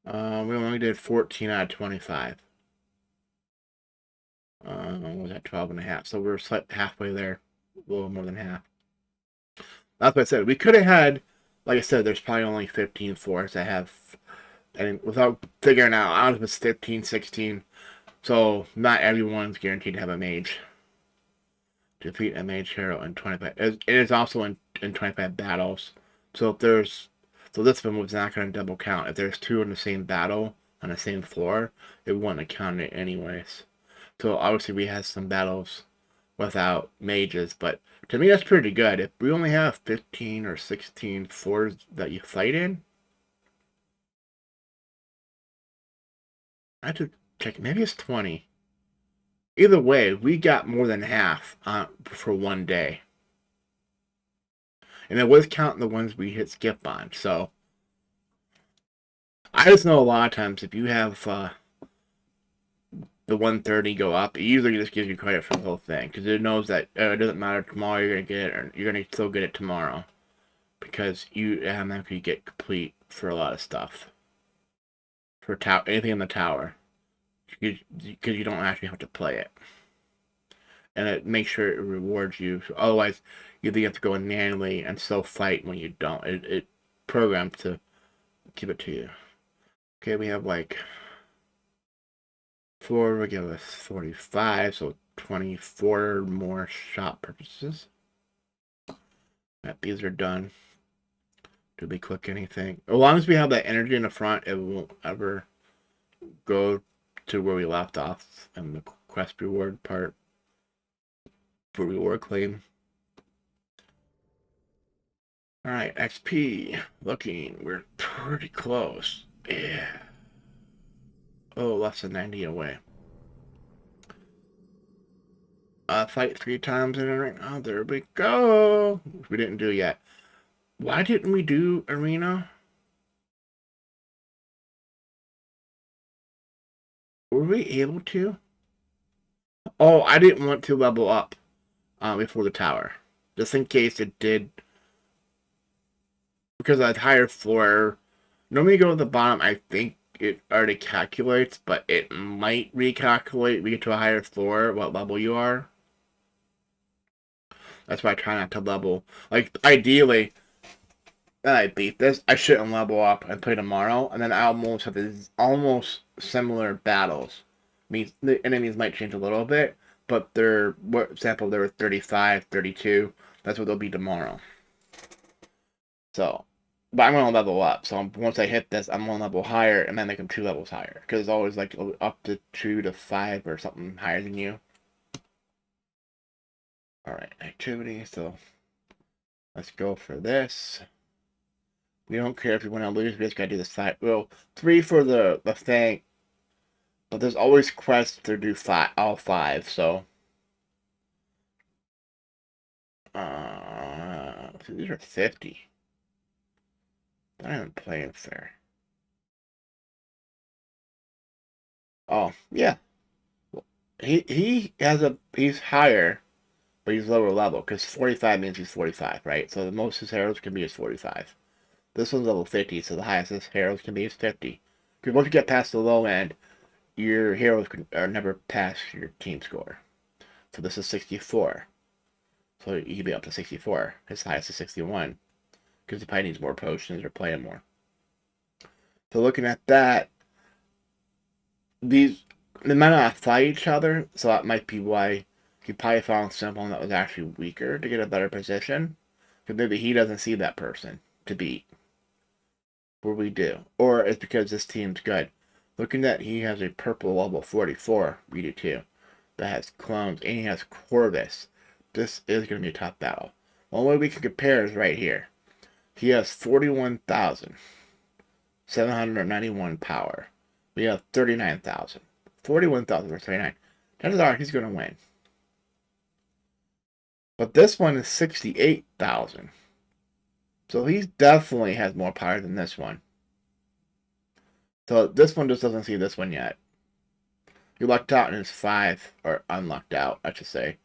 We only did 14 out of 25. What was that, 12 and a half? So we're halfway there, a little more than half. That's what I said. We could have had, like I said, there's probably only 15 floors that have, and without figuring out, I don't know if it's 15, 16. So not everyone's guaranteed to have a mage. Defeat a mage hero in 25. It is also in 25 battles. So if there's, so this one was not going to double count. If there's 2 in the same battle on the same floor, it wouldn't count it anyways. So obviously we had some battles without mages, but to me that's pretty good. If we only have 15 or 16 floors that you fight in, I have to check. Maybe it's 20. Either way, we got more than half for one day. And it was counting the ones we hit skip on. So I just know a lot of times if you have the 130 go up, it usually just gives you credit for the whole thing. Because it knows that it doesn't matter tomorrow, you're going to get it, or you're going to still get it tomorrow. Because you automatically get complete for a lot of stuff. For anything in the tower. Because you don't actually have to play it. And it makes sure it rewards you. Otherwise, you have to go in manually and still fight when you don't. It programs to give it to you. Okay, we have like 4, we give us 45, so 24 more shop purchases. These are done. Do we click anything? As long as we have that energy in the front, it won't ever go to where we left off in the quest reward part for reward claim. Alright, XP. Looking, we're pretty close. Yeah. Oh, less than 90 away. Fight 3 times in a ring. Oh, there we go. We didn't do yet. Why didn't we do arena? Were we able to? Oh, I didn't want to level up before the tower. Just in case it did. Because at higher floor, normally you go to the bottom, I think it already calculates, but it might recalculate when you get to a higher floor what level you are. That's why I try not to level. Like, ideally, when I beat this, I shouldn't level up and play tomorrow, and then I almost have these almost similar battles. Means the enemies might change a little bit, but they're, for example, they were 35, 32. That's what they'll be tomorrow. So, but I'm gonna level up. So once I hit this, I'm gonna level higher, and then make them 2 levels higher. Because it's always like up to 2 to 5 or something higher than you. All right, activity. So let's go for this. We don't care if you want to lose. We just gotta do the side. Well, 3 for the thing, but there's always quests to do all 5. So these are 50. They're not even playing fair. Oh yeah, he's higher. But he's lower level, because 45 means he's 45, right? So the most his heroes can be is 45. This one's level 50, so the highest his heroes can be is 50. Because once you get past the low end, your heroes are never past your team score. So this is 64. So you can be up to 64. His highest is 61. Because he probably needs more potions or playing more. So looking at that, they might not fight each other, so that might be why he probably found someone that was actually weaker to get a better position. Because maybe he doesn't see that person to beat. Where we do. Or it's because this team's good. Looking at he has a purple level 44, we do too. That has clones, and he has Corvus. This is going to be a tough battle. One way we can compare is right here. He has 41,791 power. We have 39,000. 41,000 versus 39. Chances are he's going to win. But this one is 68,000. So he definitely has more power than this one. So this one just doesn't see this one yet. He lucked out in his 5, or unlucked out, I should say.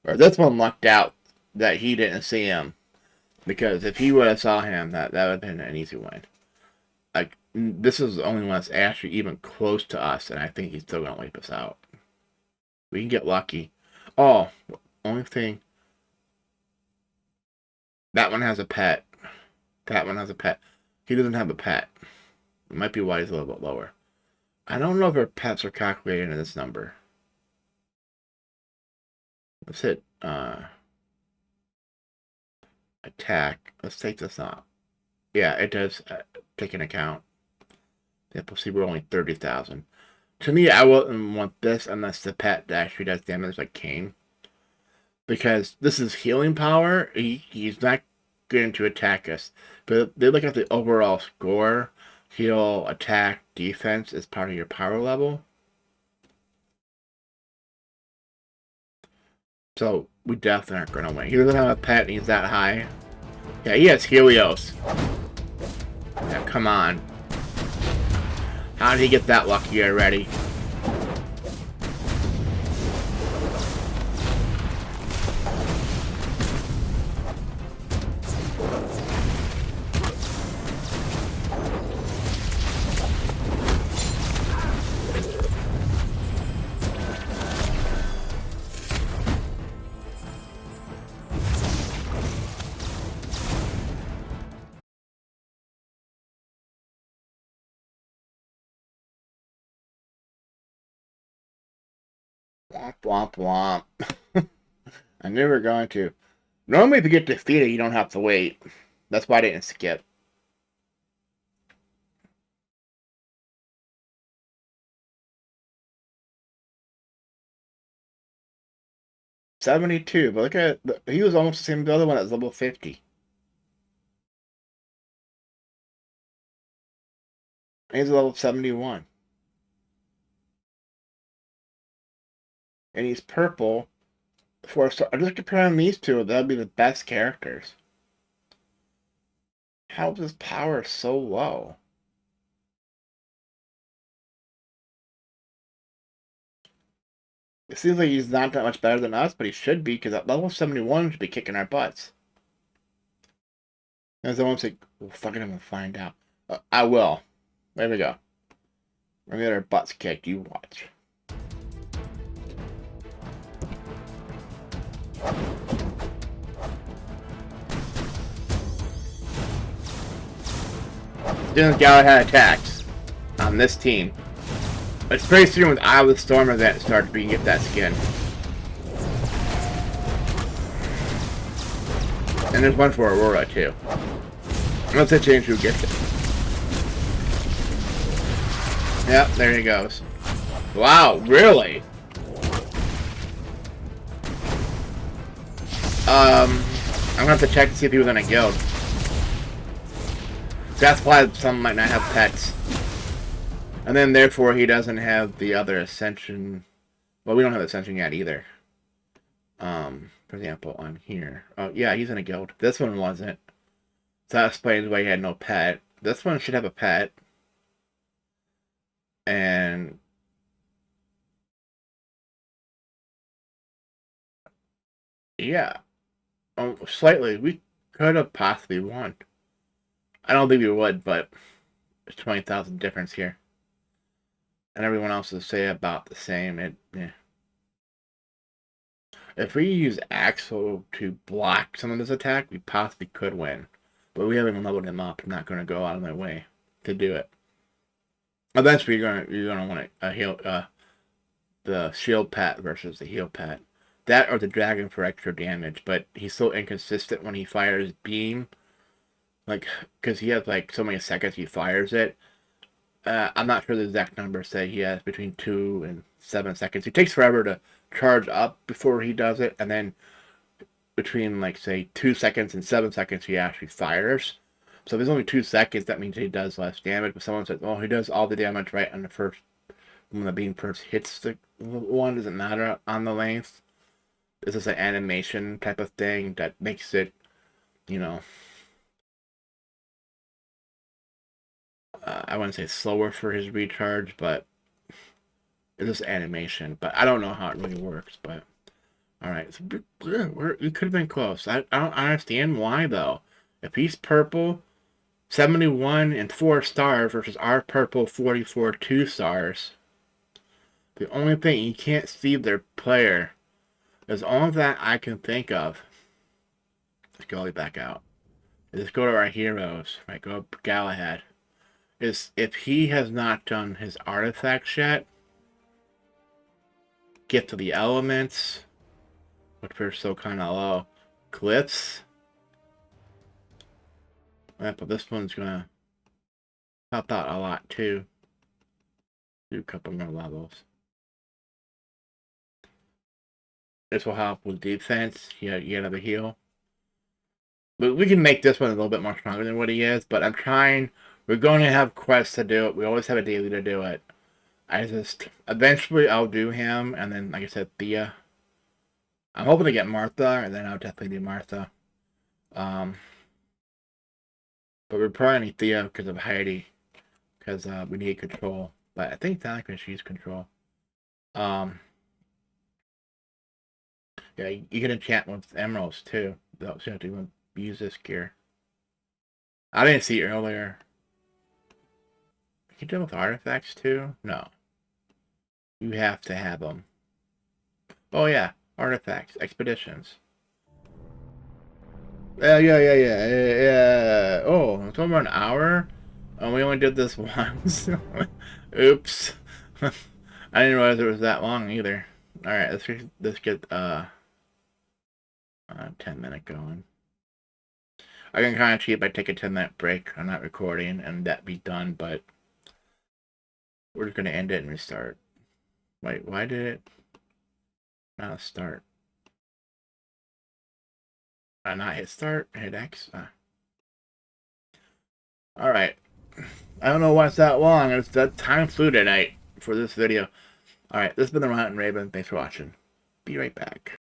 Or this one lucked out that he didn't see him. Because if he would have saw him, that would have been an easy win. Like, this is the only one that's actually even close to us, and I think he's still going to wipe us out. We can get lucky. Oh, only thing. That one has a pet. That one has a pet. He doesn't have a pet. It might be why he's a little bit lower. I don't know if our pets are calculated into this number. Let's hit attack. Let's take this off. Yeah, it does take an account. Yeah, we'll see we're only 30,000. To me, I wouldn't want this unless the pet actually does damage like Kane. Because this is healing power. He's not going to attack us. But they look at the overall score. Heal, attack, defense is part of your power level. So we definitely aren't going to win. He doesn't have a pet and he's that high. Yeah, he has Helios. Yeah, come on. How did he get that lucky already? Womp womp womp. I knew we were going to. Normally if you get defeated, you don't have to wait. That's why I didn't skip. $72, but look at he was almost the same as the other one that was level 50. And he's level 71. And he's purple. I'm just comparing these two, that'd be the best characters. How is his power so low? It seems like he's not that much better than us, but he should be, because at level 71 should be kicking our butts. And someone's like, well, fucking I'm gonna find out. I will. There we go. We're gonna get our butts kicked, you watch. Since Galahad attacks on this team, it's pretty soon with Eye of the Storm event starts, we can get that skin. And there's one for Aurora too. Once they change, who gets it. Yep, there he goes. Wow, really? I'm gonna have to check to see if he was in a guild. That's why some might not have pets. And then therefore he doesn't have the other Ascension. Well, we don't have Ascension yet either. For example, on here. Oh yeah, he's in a guild. This one wasn't. So that explains why he had no pet. This one should have a pet. And yeah. Slightly. We could have possibly won. I don't think we would, but there's 20,000 difference here. And everyone else will say about the same. Yeah. If we use Axel to block some of this attack, we possibly could win. But we haven't even leveled him up. I'm not going to go out of my way to do it. Eventually, you're gonna want to heal the shield pet versus the heal pet. That or the dragon for extra damage. But he's so inconsistent when he fires beam. Like, because he has like so many seconds he fires it. I'm not sure the exact number. Say he has between 2 and 7 seconds. It takes forever to charge up before he does it, and then between like say 2 seconds and 7 seconds he actually fires. So if there's only 2 seconds, that means he does less damage. But someone says, "Oh, he does all the damage right on the first when the beam first hits the one. Doesn't matter on the length. This is an animation type of thing that makes it, you know." I wouldn't say slower for his recharge, but it's just animation. But I don't know how it really works. But alright, so we could have been close. I don't understand why, though. If he's purple, 71 and 4 stars versus our purple 44 2 stars. The only thing you can't see their player is all that I can think of. Let's go back out. Let's go to our heroes. Right, go up Galahad. Is if he has not done his artifacts yet, get to the elements, which are still kind of low. Glyphs. Yeah, but this one's gonna help out a lot too. Do a couple more levels. This will help with defense. You get another heal. But we can make this one a little bit more stronger than what he is. But I'm trying. We're going to have quests to do it. We always have a daily to do it. Eventually I'll do him, and then, like I said, Thea. I'm hoping to get Martha, and then I'll definitely do Martha. But we're probably need Thea because of Heidi, because we need control. But I think technically she's control. Yeah, you can enchant with emeralds too. So you have to use this gear. I didn't see earlier. You can do it with artifacts too? No. You have to have them. Oh yeah, artifacts, expeditions. Yeah. Oh, it's over an hour? And we only did this once. Oops. I didn't realize it was that long either. Alright, let's get 10-minute going. I can kind of cheat by taking a 10-minute break. I'm not recording and that be done, but we're just gonna end it and restart. Wait, why did it not start? Not hit start, hit X. Alright. I don't know why it's that long. It's that time flew tonight for this video. Alright, this has been the Rotten Raven. Thanks for watching. Be right back.